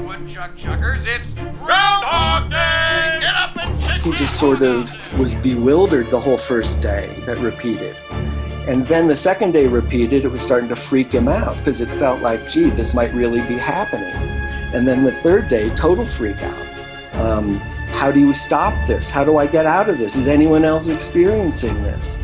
woodchuck chuckers, it's Groundhog Day! Get up and check. He just sort of was bewildered the whole first day that repeated. And then the second day repeated, it was starting to freak him out because it felt like, gee, this might really be happening. And then the third day, total freak out. How do you stop this? How do I get out of this? Is anyone else experiencing this?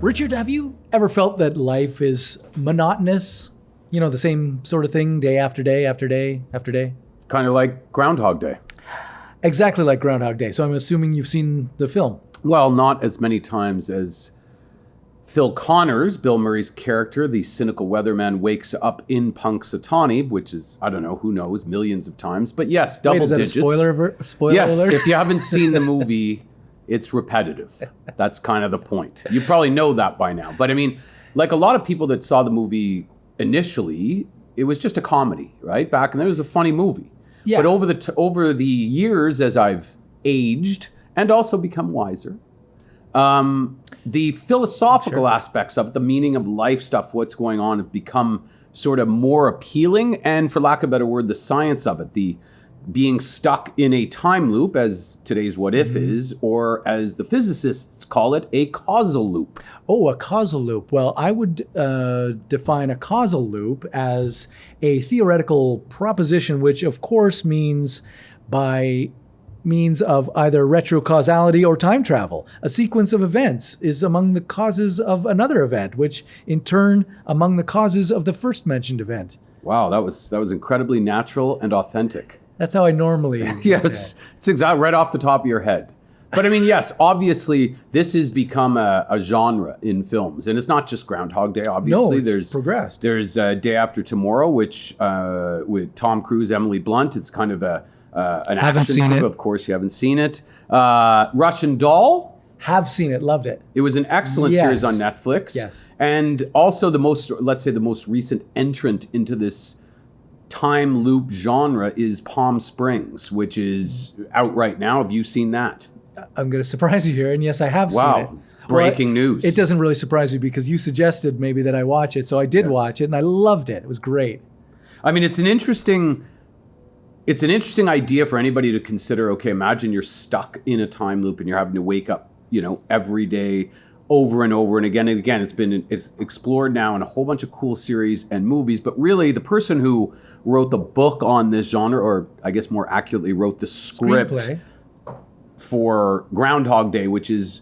Richard, have you ever felt that life is monotonous? You know, the same sort of thing day after day after day after day? Kind of like Groundhog Day. Exactly like Groundhog Day. So I'm assuming you've seen the film. Well, not as many times as Phil Connors, Bill Murray's character, the cynical weatherman, wakes up in Punxsutawney, which is, I don't know, who knows, millions of times. But yes, double digits. Is that a spoiler yes, alert? If you haven't seen the movie, it's repetitive. That's kind of the point. You probably know that by now. But I mean, like a lot of people that saw the movie initially, it was just a comedy, right? Back then, it was a funny movie. Yeah. But over the years, as I've aged and also become wiser, the philosophical aspects of it, the meaning of life stuff, what's going on, have become sort of more appealing. And for lack of a better word, the science of it, the being stuck in a time loop, as today's What If is, or as the physicists call it, a causal loop. Oh, a causal loop. Well, I would define a causal loop as a theoretical proposition, which of course means by means of either retrocausality or time travel. A sequence of events is among the causes of another event, which in turn among the causes of the first mentioned event. Wow, that was incredibly natural and authentic. That's how I normally yes, it's exactly right off the top of your head. But I mean, yes, obviously this has become a genre in films, and it's not just Groundhog Day. Obviously, it's progressed. There's Day After Tomorrow, which with Tom Cruise, Emily Blunt. It's kind of an action film. Of course, you haven't seen it. Russian Doll. Have seen it, loved it. It was an excellent series on Netflix. Yes, and also the most recent entrant into this time loop genre is Palm Springs, which is out right now. Have you seen that? I'm going to surprise you here, and yes, I have seen it. Wow, breaking news. It doesn't really surprise you because you suggested maybe that I watch it, so I did watch it, and I loved it. It was great. I mean, it's an interesting idea for anybody to consider. Okay, imagine you're stuck in a time loop and you're having to wake up, every day over and over and again. It's explored now in a whole bunch of cool series and movies, but really the person who wrote the book on this genre, or I guess more accurately wrote the script for Groundhog Day, which is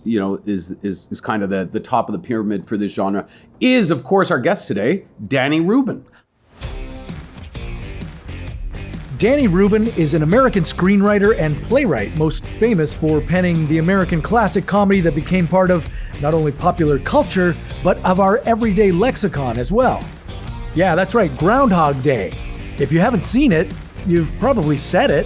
kind of the top of the pyramid for this genre, is of course our guest today, Danny Rubin. Danny Rubin is an American screenwriter and playwright, most famous for penning the American classic comedy that became part of not only popular culture, but of our everyday lexicon as well. Yeah, that's right, Groundhog Day. If you haven't seen it, you've probably said it.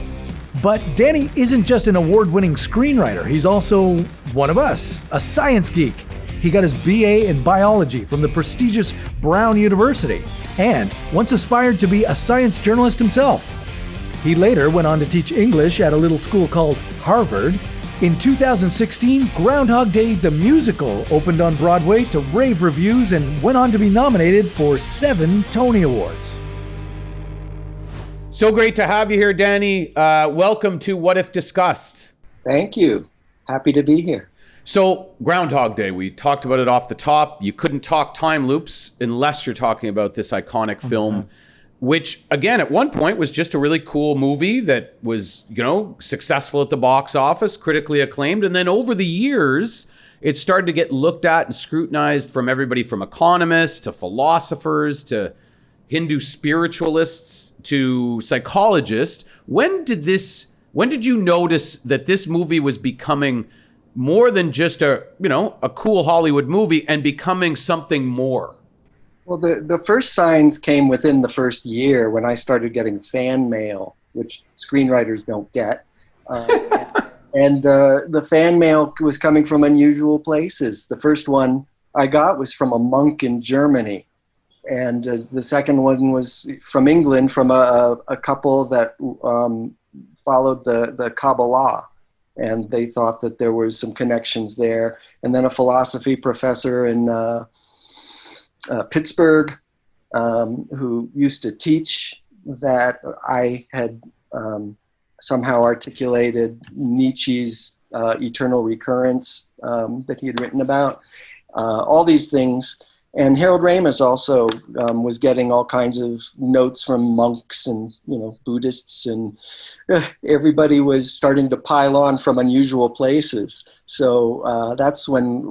But Danny isn't just an award-winning screenwriter, he's also one of us, a science geek. He got his BA in biology from the prestigious Brown University, and once aspired to be a science journalist himself. He later went on to teach English at a little school called Harvard. In 2016, Groundhog Day the musical opened on Broadway to rave reviews and went on to be nominated for 7 Tony Awards. So great to have you here, Danny. Welcome to What If Discussed. Thank you. Happy to be here. So Groundhog Day, we talked about it off the top. You couldn't talk time loops unless you're talking about this iconic film, which again, at one point was just a really cool movie that was, successful at the box office, critically acclaimed. And then over the years, it started to get looked at and scrutinized from everybody from economists to philosophers to Hindu spiritualists to psychologists. When did you notice that this movie was becoming more than just a cool Hollywood movie and becoming something more? Well, the first signs came within the first year when I started getting fan mail, which screenwriters don't get. And the fan mail was coming from unusual places. The first one I got was from a monk in Germany. the second one was from England, from a couple that followed the Kabbalah, and they thought that there was some connections there. And then a philosophy professor in Pittsburgh who used to teach that I had somehow articulated Nietzsche's eternal recurrence that he had written about. All these things. And Harold Ramis also was getting all kinds of notes from monks and, Buddhists, and everybody was starting to pile on from unusual places. So that's when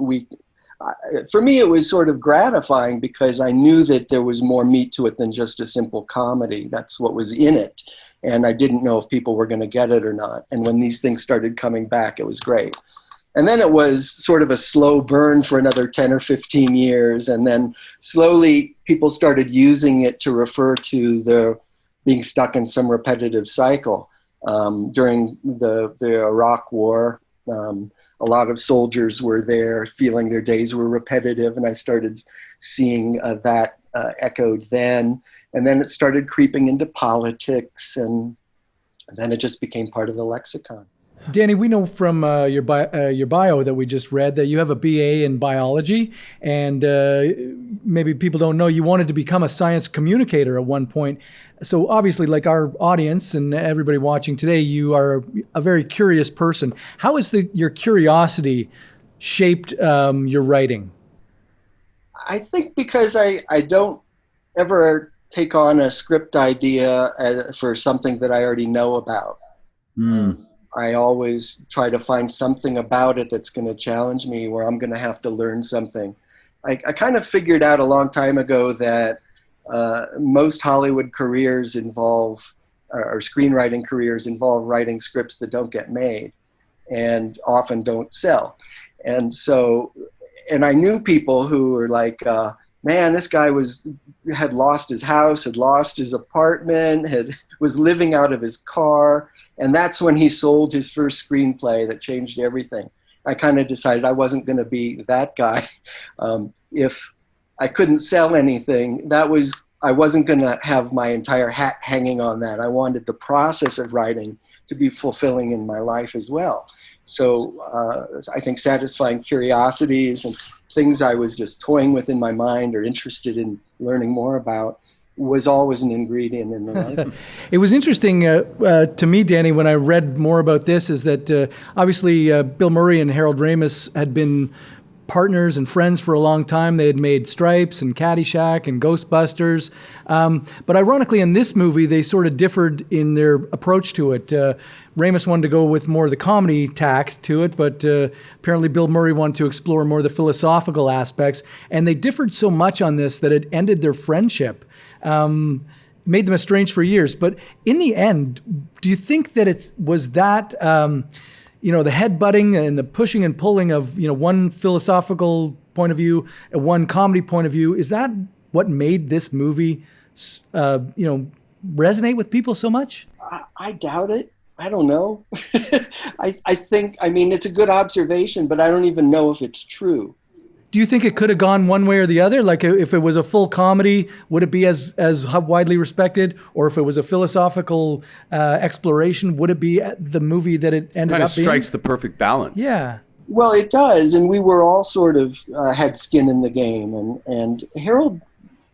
for me, it was sort of gratifying because I knew that there was more meat to it than just a simple comedy. That's what was in it. And I didn't know if people were going to get it or not. And when these things started coming back, it was great. And then it was sort of a slow burn for another 10 or 15 years. And then slowly people started using it to refer to the being stuck in some repetitive cycle. During the Iraq War, a lot of soldiers were there feeling their days were repetitive. And I started seeing that echoed then. And then it started creeping into politics. And then it just became part of the lexicon. Danny, we know from your bio that we just read that you have a BA in biology, and maybe people don't know you wanted to become a science communicator at one point. So obviously, like our audience and everybody watching today, you are a very curious person. How has your curiosity shaped your writing? I think because I don't ever take on a script idea for something that I already know about. I always try to find something about it that's going to challenge me, where I'm going to have to learn something. I kind of figured out a long time ago that most Hollywood careers involve, or screenwriting careers involve writing scripts that don't get made and often don't sell. And so, and I knew people who were like, man, this guy had lost his house, had lost his apartment, was living out of his car. And that's when he sold his first screenplay that changed everything. I kind of decided I wasn't going to be that guy. If I couldn't sell anything, I wasn't going to have my entire hat hanging on that. I wanted the process of writing to be fulfilling in my life as well. So I think satisfying curiosities and things I was just toying with in my mind or interested in learning more about was always an ingredient in the life. It was interesting to me, Danny, when I read more about this, is that obviously Bill Murray and Harold Ramis had been partners and friends for a long time. They had made Stripes and Caddyshack and Ghostbusters. But ironically, in this movie, they sort of differed in their approach to it. Ramis wanted to go with more of the comedy tack to it, but apparently Bill Murray wanted to explore more of the philosophical aspects. And they differed so much on this that it ended their friendship. Made them estranged for years. But in the end, do you think that it was that, the headbutting and the pushing and pulling of, one philosophical point of view and one comedy point of view, is that what made this movie, resonate with people so much? I doubt it. I don't know. I think, it's a good observation, but I don't even know if it's true. Do you think it could have gone one way or the other? Like if it was a full comedy, would it be as widely respected? Or if it was a philosophical exploration, would it be the movie that it ended up being? Kind of strikes the perfect balance. Yeah. Well, it does. And we were all sort of had skin in the game. And Harold,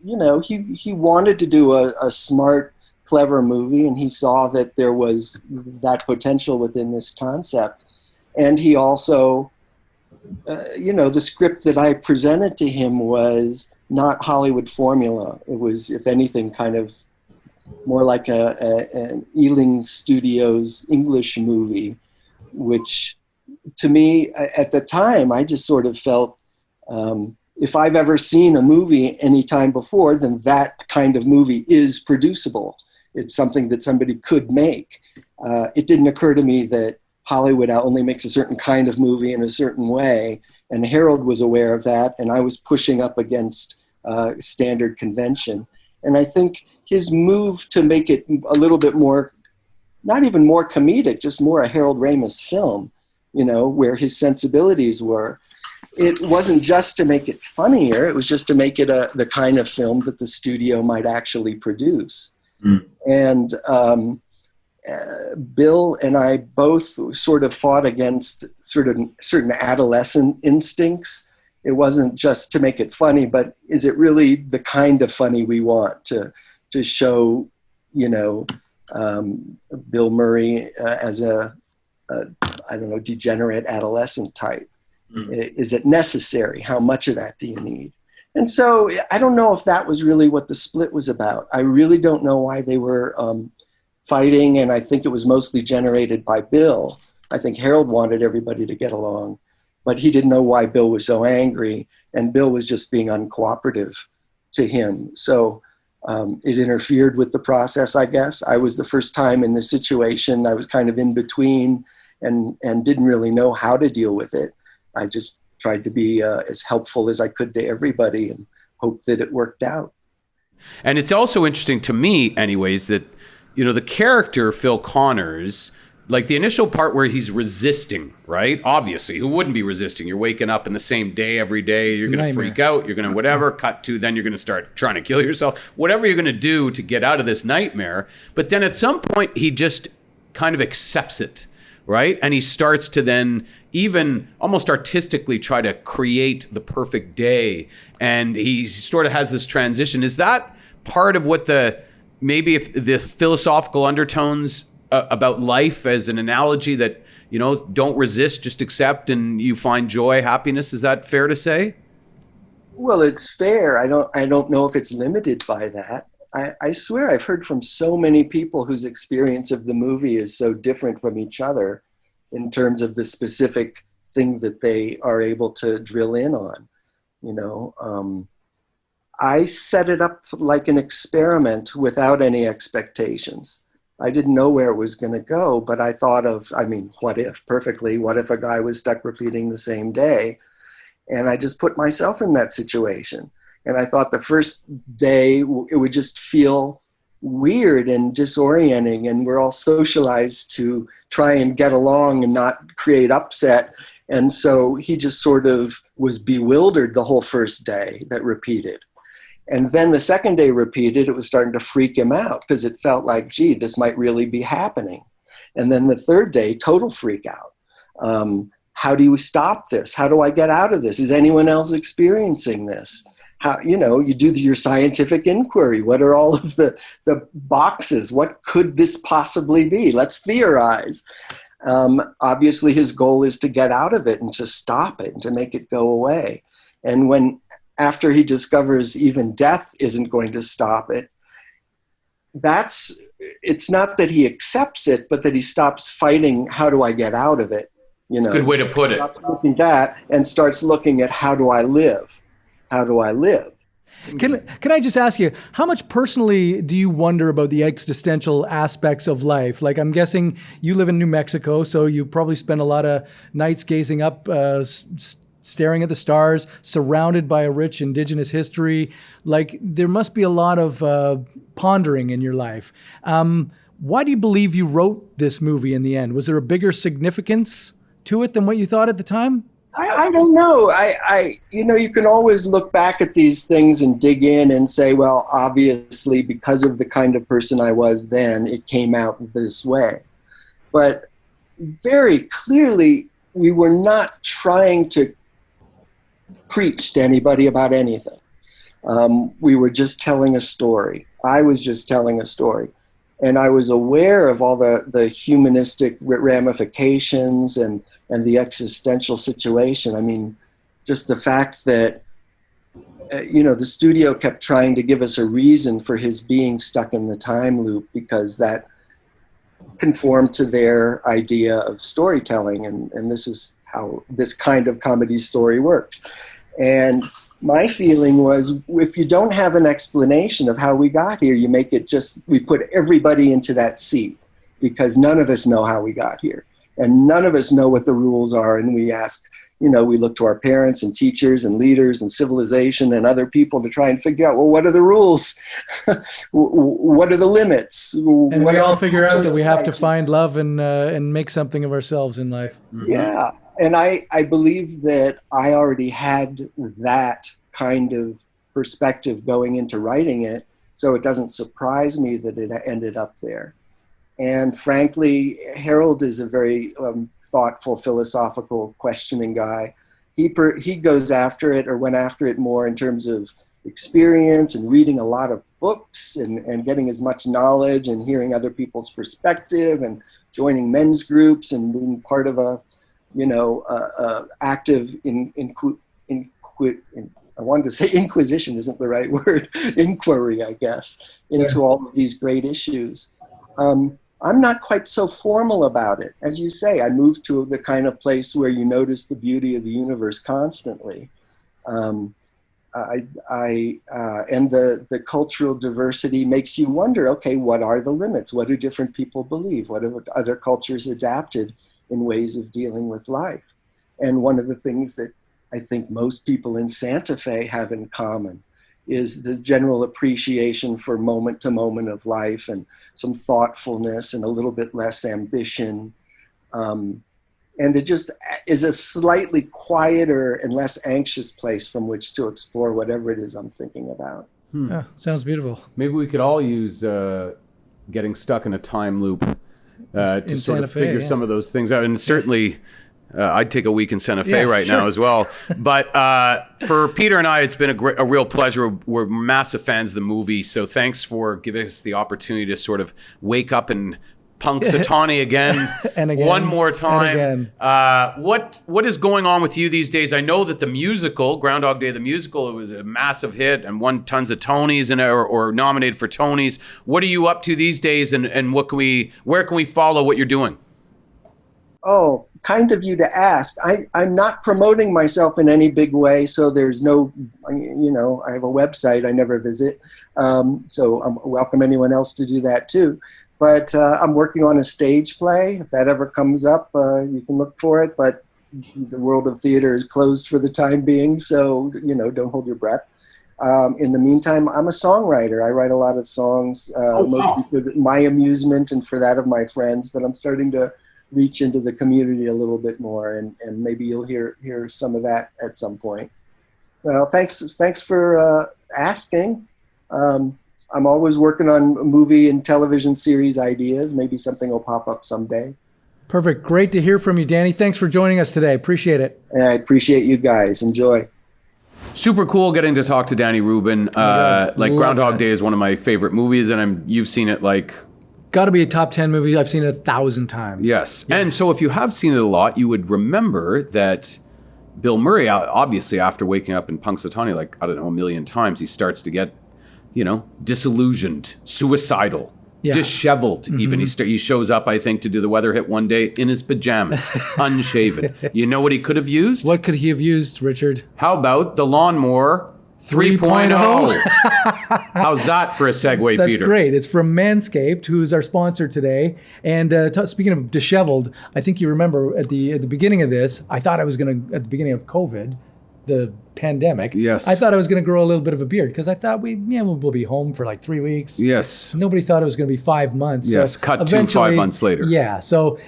he wanted to do a smart, clever movie. And he saw that there was that potential within this concept. And he also... the script that I presented to him was not Hollywood formula. It was, if anything, kind of more like an Ealing Studios English movie, which to me at the time, I just sort of felt if I've ever seen a movie any time before, then that kind of movie is producible. It's something that somebody could make. It didn't occur to me that Hollywood only makes a certain kind of movie in a certain way. And Harold was aware of that. And I was pushing up against standard convention. And I think his move to make it a little bit more, not even more comedic, just more a Harold Ramis film, where his sensibilities were, it wasn't just to make it funnier. It was just to make it the kind of film that the studio might actually produce. And Bill and I both sort of fought against certain adolescent instincts. It wasn't just to make it funny, but is it really the kind of funny we want to show, Bill Murray as a degenerate adolescent type? Is it necessary? How much of that do you need? And so I don't know if that was really what the split was about. I really don't know why they were fighting, and I think it was mostly generated by Bill. I think Harold wanted everybody to get along, but he didn't know why Bill was so angry, and Bill was just being uncooperative to him. So it interfered with the process, I guess. I was the first time in this situation. I was kind of in between and didn't really know how to deal with it. I just tried to be as helpful as I could to everybody and hope that it worked out. And it's also interesting to me, anyways, that, the character, Phil Connors, like the initial part where he's resisting, right? Obviously, who wouldn't be resisting? You're waking up in the same day every day. You're going to freak out. You're going to whatever. Cut to then you're going to start trying to kill yourself. Whatever you're going to do to get out of this nightmare. But then at some point, he just kind of accepts it, right? And he starts to then even almost artistically try to create the perfect day. And he sort of has this transition. Is that part of what maybe if the philosophical undertones about life as an analogy that, don't resist, just accept, and you find joy, happiness? Is that fair to say? Well, it's fair. I don't know if it's limited by that. I swear I've heard from so many people whose experience of the movie is so different from each other in terms of the specific thing that they are able to drill in on. I set it up like an experiment without any expectations. I didn't know where it was going to go, but I thought what if a guy was stuck repeating the same day? And I just put myself in that situation. And I thought the first day it would just feel weird and disorienting, and we're all socialized to try and get along and not create upset. And so he just sort of was bewildered the whole first day that repeated. And then the second day repeated, it was starting to freak him out because it felt like, gee, this might really be happening. And then the third day, total freak out. How do you stop this? How do I get out of this? Is anyone else experiencing this? How, you do your scientific inquiry. What are all of the boxes? What could this possibly be? Let's theorize. Obviously, his goal is to get out of it and to stop it and to make it go away. And after he discovers even death isn't going to stop it, it's not that he accepts it, but that he stops fighting, how do I get out of it? It's a good way to put it. Stops looking at that and starts looking at how do I live? How do I live? Can I just ask you, how much personally do you wonder about the existential aspects of life? Like, I'm guessing you live in New Mexico, so you probably spend a lot of nights gazing up, staring at the stars, surrounded by a rich indigenous history. Like, there must be a lot of pondering in your life. Why do you believe you wrote this movie in the end? Was there a bigger significance to it than what you thought at the time? I don't know. You can always look back at these things and dig in and say, well, obviously, because of the kind of person I was then, it came out this way. But very clearly, we were not trying to preach to anybody about anything. We were just telling a story. I was just telling a story. And I was aware of all the humanistic ramifications and the existential situation. I mean, just the fact that, the studio kept trying to give us a reason for his being stuck in the time loop because that conformed to their idea of storytelling. And this is how this kind of comedy story works. And my feeling was, if you don't have an explanation of how we got here, you make it we put everybody into that seat because none of us know how we got here. And none of us know what the rules are. And we ask, we look to our parents and teachers and leaders and civilization and other people to try and figure out, well, what are the rules? What are the limits? And we all figure out that we have to find love and make something of ourselves in life. Yeah. And I believe that I already had that kind of perspective going into writing it, so it doesn't surprise me that it ended up there. And frankly, Harold is a very thoughtful, philosophical, questioning guy. He goes after it, or went after it, more in terms of experience and reading a lot of books and getting as much knowledge and hearing other people's perspective and joining men's groups and being part of a, active I wanted to say inquisition isn't the right word, inquiry, I guess, into all of these great issues. I'm not quite so formal about it. As you say, I moved to the kind of place where you notice the beauty of the universe constantly. And the cultural diversity makes you wonder, okay, what are the limits? What do different people believe? What have other cultures adapted in ways of dealing with life? And one of the things that I think most people in Santa Fe have in common is the general appreciation for moment to moment of life and some thoughtfulness and a little bit less ambition. And it just is a slightly quieter and less anxious place from which to explore whatever it is I'm thinking about. Yeah, sounds beautiful. Maybe we could all use getting stuck in a time loop to sort Santa of Fe, figure some of those things out. And certainly, I'd take a week in Santa Fe now as well. But for Peter and I, it's been a real pleasure. We're massive fans of the movie. So thanks for giving us the opportunity to sort of wake up and Punxsutawney again, and again, one more time. And again. What is going on with you these days? I know that the musical, Groundhog Day, the musical, it was a massive hit and won tons of Tonys or nominated for Tonys. What are you up to these days, and where can we follow what you're doing? Oh, kind of you to ask. I'm not promoting myself in any big way, so there's no, I have a website I never visit, so I welcome anyone else to do that too. But I'm working on a stage play. If that ever comes up, you can look for it, but the world of theater is closed for the time being, so, don't hold your breath. In the meantime, I'm a songwriter. I write a lot of songs, mostly for my amusement and for that of my friends, but I'm starting to reach into the community a little bit more, and maybe you'll hear some of that at some point. Well, thanks for asking. I'm always working on movie and television series ideas. Maybe something will pop up someday. Perfect. Great to hear from you, Danny. Thanks for joining us today. Appreciate it. And I appreciate you guys. Enjoy. Super cool getting to talk to Danny Rubin. Groundhog Day is one of my favorite movies, and you've seen it got to be a top 10 movie. I've seen it 1,000 times. Yes. Yeah. And so if you have seen it a lot, you would remember that Bill Murray, obviously after waking up in Punxsutawney, a million times, he starts to get, disillusioned, suicidal, disheveled. Mm-hmm. Even he shows up, I think, to do the weather hit one day in his pajamas, unshaven. You know what he could have used? What could he have used, Richard? How about the lawnmower 3.0? How's that for a segue, That's Peter? That's great. It's from Manscaped, who's our sponsor today. And speaking of disheveled, I think you remember at the beginning of this, I thought I was going to, at the beginning of COVID, the pandemic, yes, I thought I was going to grow a little bit of a beard because I thought we'll be home for 3 weeks. Yes. Nobody thought it was going to be 5 months. Yes, so cut to 5 months later. Yeah. So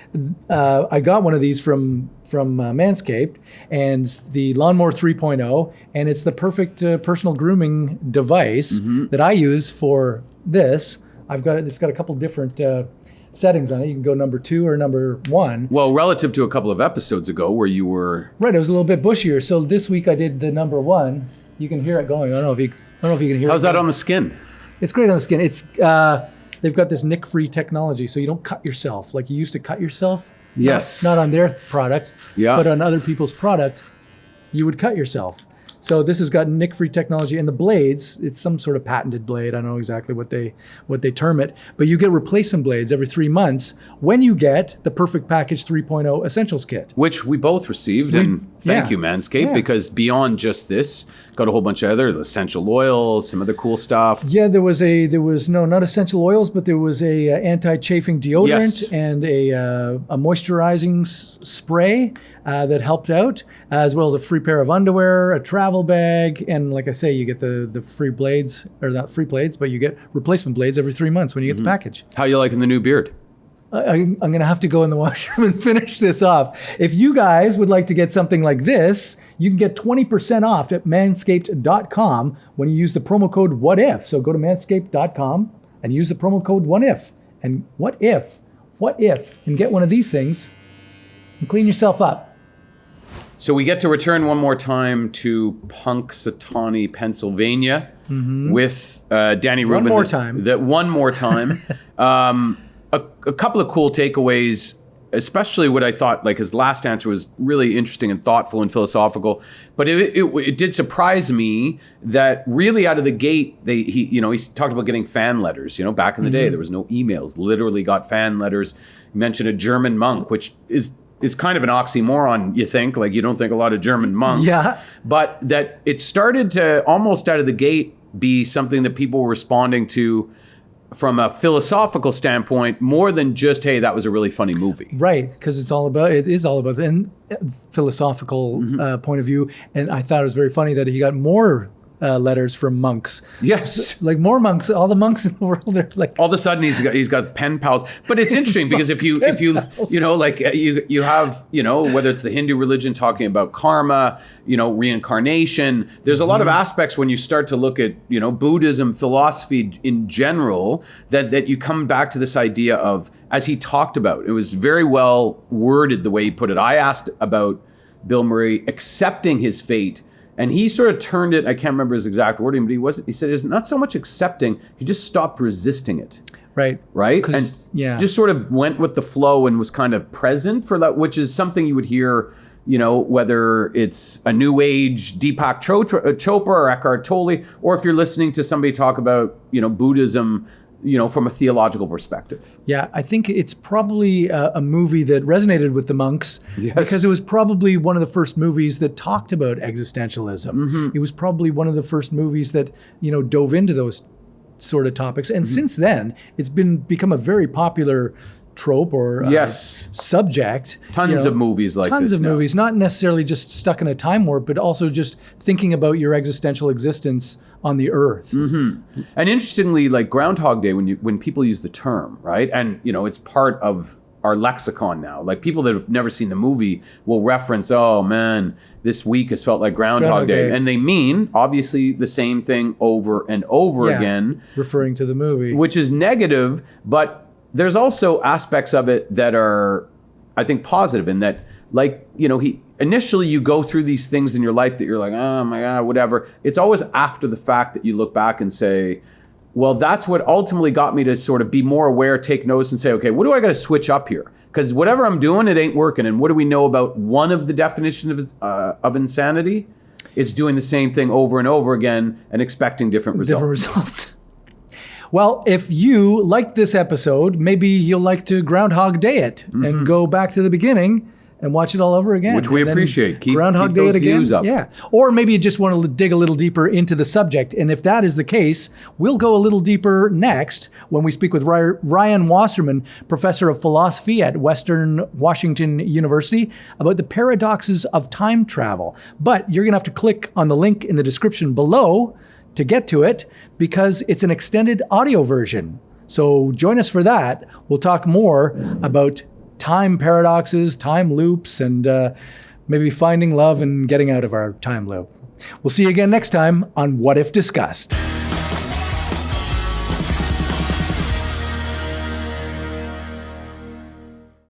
I got one of these from Manscaped, and the Lawnmower 3.0, and it's the perfect personal grooming device that I use for this. It's got a couple different settings on it. You can go number 2 or number 1. Well, relative to a couple of episodes ago where you were... Right, it was a little bit bushier. So this week I did the number 1. You can hear it going. I don't know if you can hear it. How's that on the skin? It's great on the skin. It's they've got this nick-free technology, so you don't cut yourself like you used to cut yourself. Yes. Not on their product, but on other people's products, you would cut yourself. So this has got nick-free technology, and the blades, it's some sort of patented blade. I don't know exactly what they term it, but you get replacement blades every 3 months when you get the Perfect Package 3.0 Essentials Kit. Which we both received, and thank you, Manscaped, because beyond just this, got a whole bunch of other essential oils, some other cool stuff. Yeah, there was not essential oils, but there was a anti-chafing deodorant and a moisturizing spray that helped out, as well as a free pair of underwear, a travel bag, and like I say, you get the free blades, or not free blades, but you get replacement blades every 3 months when you get the package. How you liking the new beard? I'm going to have to go in the washroom and finish this off. If you guys would like to get something like this, you can get 20% off at manscaped.com when you use the promo code WHATIF. So go to manscaped.com and use the promo code WHATIF. And what if, and get one of these things and clean yourself up. So we get to return one more time to Punxsutawney, Pennsylvania, with Danny Rubin. One more time. A couple of cool takeaways, especially what I thought, like his last answer was really interesting and thoughtful and philosophical. But it did surprise me that really out of the gate, he talked about getting fan letters. Back in the day, there was no emails. Literally got fan letters. He mentioned a German monk, which is kind of an oxymoron, you think. Like, you don't think a lot of German monks. Yeah. But that it started to almost out of the gate be something that people were responding to from a philosophical standpoint, more than just, hey, that was a really funny movie. Right, because it is all about the philosophical point of view. And I thought it was very funny that he got more letters from monks. Yes. Like more monks. All the monks in the world are like... All of a sudden he's got pen pals. But it's interesting because if you have, whether it's the Hindu religion talking about karma, reincarnation, there's a lot of aspects when you start to look at, Buddhism, philosophy in general, that you come back to this idea of, as he talked about, it was very well worded the way he put it. I asked about Bill Murray accepting his fate, and he sort of turned it, I can't remember his exact wording, but he said it's not so much accepting, he just stopped resisting it. Right. And just sort of went with the flow and was kind of present for that, which is something you would hear, whether it's a new age Deepak Chopra or Eckhart Tolle, or if you're listening to somebody talk about, Buddhism, from a theological perspective. Yeah, I think it's probably a movie that resonated with the monks because it was probably one of the first movies that talked about existentialism. It was probably one of the first movies that, dove into those sort of topics. And since then, it's become a very popular trope or subject. Tons of movies like this. Tons of movies, not necessarily just stuck in a time warp, but also just thinking about your existential existence on the earth. And interestingly, like Groundhog Day, when people use the term, right? And, it's part of our lexicon now. Like people that have never seen the movie will reference, oh man, this week has felt like Groundhog Day. And they mean, obviously, the same thing over and over again. Referring to the movie. Which is negative, but there's also aspects of it that are, I think, positive in that, like, initially you go through these things in your life that you're like, oh my God, whatever. It's always after the fact that you look back and say, well, that's what ultimately got me to sort of be more aware, take notice and say, okay, what do I got to switch up here? Because whatever I'm doing, it ain't working. And what do we know about one of the definitions of insanity? It's doing the same thing over and over again and expecting different results. Well, if you liked this episode, maybe you'll like to Groundhog Day it and go back to the beginning and watch it all over again. Which we appreciate. Keep Groundhog Day those it again. views up. Yeah. Or maybe you just want to dig a little deeper into the subject. And if that is the case, we'll go a little deeper next when we speak with Ryan Wasserman, professor of philosophy at Western Washington University, about the paradoxes of time travel. But you're going to have to click on the link in the description below to get to it because it's an extended audio version. So join us for that. We'll talk more about time paradoxes, time loops, and maybe finding love and getting out of our time loop. We'll see you again next time on What If Discussed.